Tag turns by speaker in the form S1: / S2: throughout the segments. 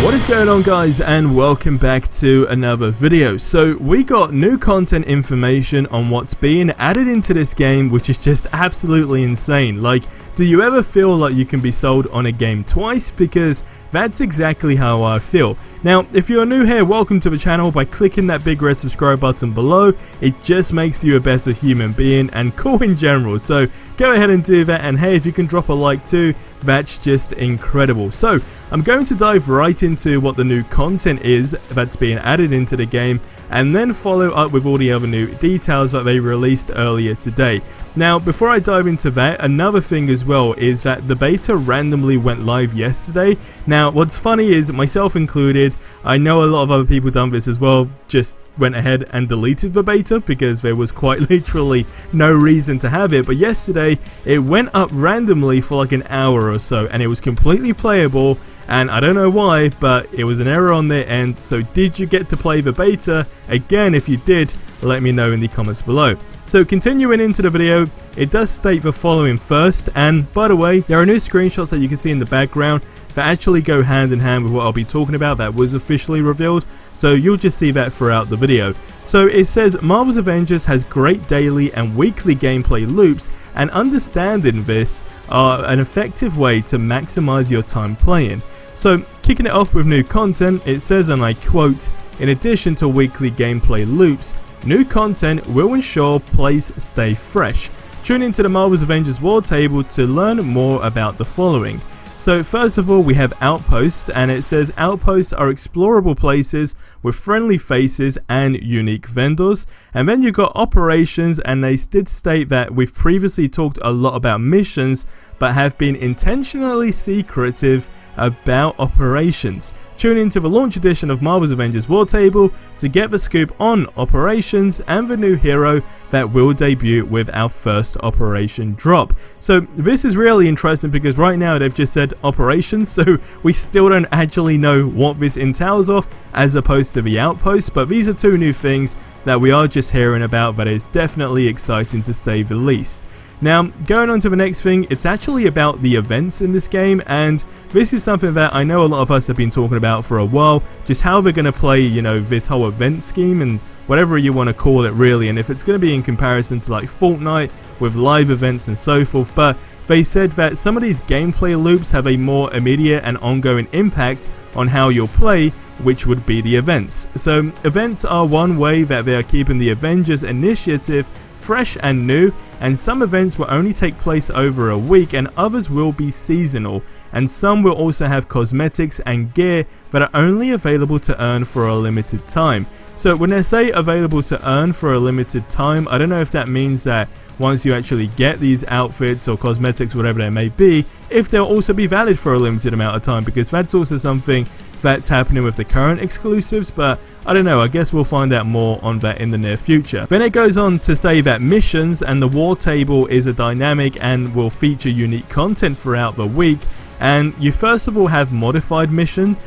S1: What is going on, guys, and welcome back to another video. So we got new content information on what's being added into this game, which is just absolutely insane. Like, do you ever feel like you can be sold on a game twice? Because that's exactly how I feel. Now, if you're new here, welcome to the channel. By clicking that big red subscribe button below, it just makes you a better human being and cool in general. So go ahead and do that, and hey, if you can drop a like too, that's just incredible. So I'm going to dive right into what the new content is that's being added into the game, and then follow up with all the other new details that they released earlier today. Now, before I dive into that, another thing as well is that the beta randomly went live yesterday. Now, what's funny is, myself included, I know a lot of other people done this as well, just went ahead and deleted the beta because there was quite literally no reason to have it. But yesterday it went up randomly for like an hour or so, and it was completely playable, and I don't know why, but it was an error on their end. So did you get to play the beta? Again, if you did, let me know in the comments below. So continuing into the video, it does state the following first, and by the way, there are new screenshots that you can see in the background that actually go hand in hand with what I'll be talking about that was officially revealed, so you'll just see that throughout the video. So it says Marvel's Avengers has great daily and weekly gameplay loops, and understanding this are an effective way to maximize your time playing. So kicking it off with new content, it says, and I quote, "In addition to weekly gameplay loops, new content will ensure plays stay fresh. Tune into the Marvel's Avengers War table to learn more about the following." So first of all, we have outposts, and it says outposts are explorable places with friendly faces and unique vendors. And then you got operations, and they did state that we've previously talked a lot about missions, but have been intentionally secretive about operations. Tune into the launch edition of Marvel's Avengers War Table to get the scoop on operations and the new hero that will debut with our first operation drop. So this is really interesting because right now they've just said operations, so we still don't actually know what this entails of as opposed to the outposts, but these are two new things that we are just hearing about that is definitely exciting to say the least. Now, going on to the next thing, it's actually about the events in this game, and this is something that I know a lot of us have been talking about for a while, just how they're going to play, you know, this whole event scheme and whatever you want to call it really, and if it's going to be in comparison to like Fortnite with live events and so forth. But they said that some of these gameplay loops have a more immediate and ongoing impact on how you'll play, which would be the events. So events are one way that they are keeping the Avengers initiative fresh and new, and some events will only take place over a week and others will be seasonal, and some will also have cosmetics and gear that are only available to earn for a limited time. So when they say available to earn for a limited time, I don't know if that means that once you actually get these outfits or cosmetics, whatever they may be, if they'll also be valid for a limited amount of time, because that's also something that's happening with the current exclusives. But I don't know, I guess we'll find out more on that in the near future. Then it goes on to say that missions and the war table is a dynamic and will feature unique content throughout the week. And you first of all have modified missions,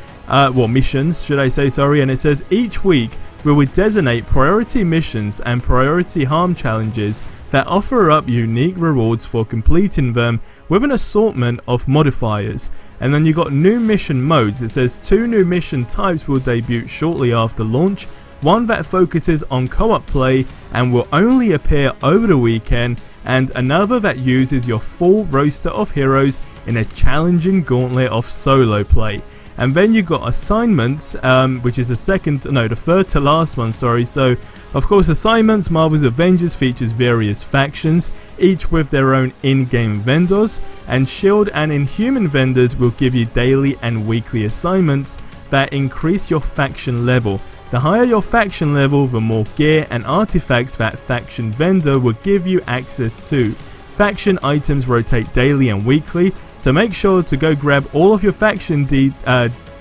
S1: should I say, sorry, and it says each week we will designate priority missions and priority harm challenges that offer up unique rewards for completing them with an assortment of modifiers. And then you got new mission modes. It says 2 new mission types will debut shortly after launch, one that focuses on co-op play and will only appear over the weekend, and another that uses your full roster of heroes in a challenging gauntlet of solo play. And then you got assignments, which is the third to last one, sorry. So, of course, assignments, Marvel's Avengers features various factions, each with their own in-game vendors, and Shield and Inhuman vendors will give you daily and weekly assignments that increase your faction level. The higher your faction level, the more gear and artifacts that faction vendor will give you access to. Faction items rotate daily and weekly, so make sure to go grab all of your faction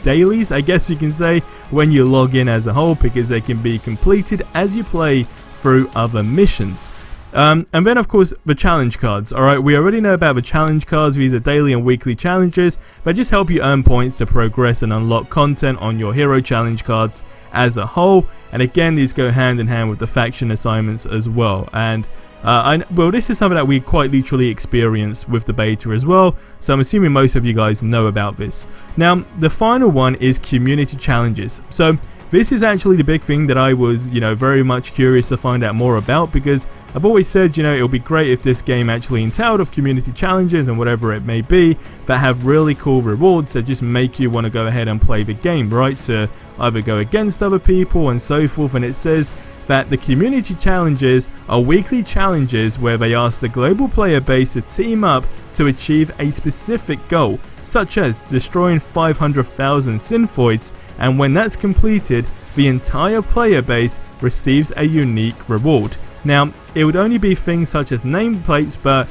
S1: dailies, I guess you can say, when you log in as a whole, because they can be completed as you play through other missions. And then of course the challenge cards. Alright, we already know about the challenge cards. These are daily and weekly challenges that just help you earn points to progress and unlock content on your hero challenge cards as a whole. And again, these go hand in hand with the faction assignments as well. And well, this is something that we quite literally experienced with the beta as well, so I'm assuming most of you guys know about this. Now, the final one is community challenges. So this is actually the big thing that I was, very much curious to find out more about, because I've always said, it would be great if this game actually entailed of community challenges and whatever it may be that have really cool rewards that just make you want to go ahead and play the game, right? To either go against other people and so forth. And it says that the community challenges are weekly challenges where they ask the global player base to team up to achieve a specific goal, such as destroying 500,000 Synthoids, and when that's completed, the entire player base receives a unique reward. Now, it would only be things such as nameplates, but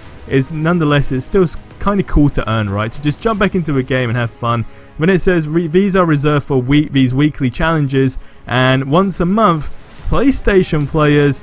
S1: nonetheless, it's still kind of cool to earn, right? To just jump back into a game and have fun. When it says these are reserved for these weekly challenges, and once a month, PlayStation players,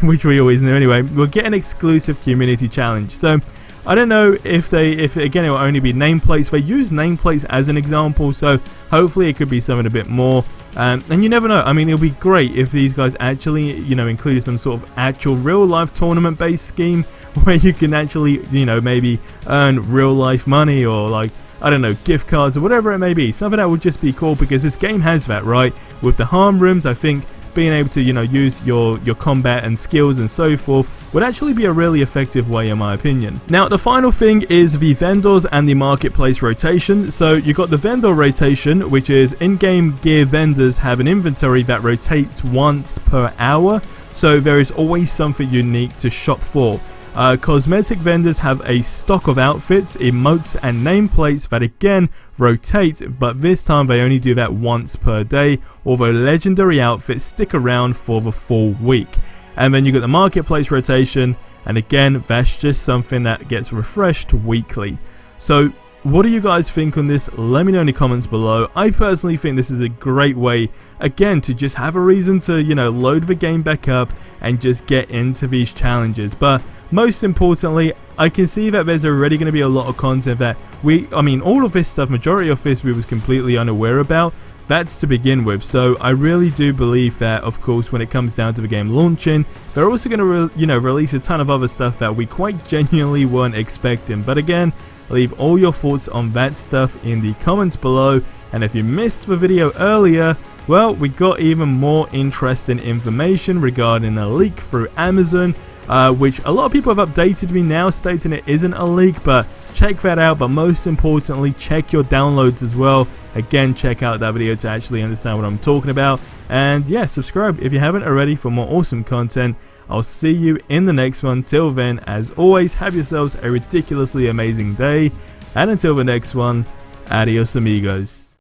S1: which we always knew anyway, will get an exclusive community challenge. So I don't know if again it will only be nameplates. They use nameplates as an example, so hopefully it could be something a bit more. And you never know. I mean, it'll be great if these guys actually, included some sort of actual real life tournament based scheme where you can actually, maybe earn real life money, or like, I don't know, gift cards or whatever it may be. Something that would just be cool, because this game has that, right? With the harm rooms, I think being able to, use your combat and skills and so forth would actually be a really effective way, in my opinion. Now, the final thing is the vendors and the marketplace rotation. So you got the vendor rotation, which is in-game gear vendors have an inventory that rotates once per hour, so there is always something unique to shop for. Cosmetic vendors have a stock of outfits, emotes and nameplates that again rotate, but this time they only do that once per day, although legendary outfits stick around for the full week. And then you got the marketplace rotation, and again that's just something that gets refreshed weekly. So what do you guys think on this? Let me know in the comments below. I personally think this is a great way, again, to just have a reason to, load the game back up and just get into these challenges. But most importantly, I can see that there's already going to be a lot of content that all of this stuff, majority of this we was completely unaware about. That's to begin with, so I really do believe that, of course, when it comes down to the game launching, they're also going to release a ton of other stuff that we quite genuinely weren't expecting. But again, leave all your thoughts on that stuff in the comments below, and if you missed the video earlier, well, we got even more interesting information regarding a leak through Amazon, which a lot of people have updated me now stating it isn't a leak, but check that out. But most importantly, check your downloads as well. Again, check out that video to actually understand what I'm talking about, and yeah, subscribe if you haven't already for more awesome content. I'll see you in the next one. Till then, as always, have yourselves a ridiculously amazing day, and until the next one, adios amigos.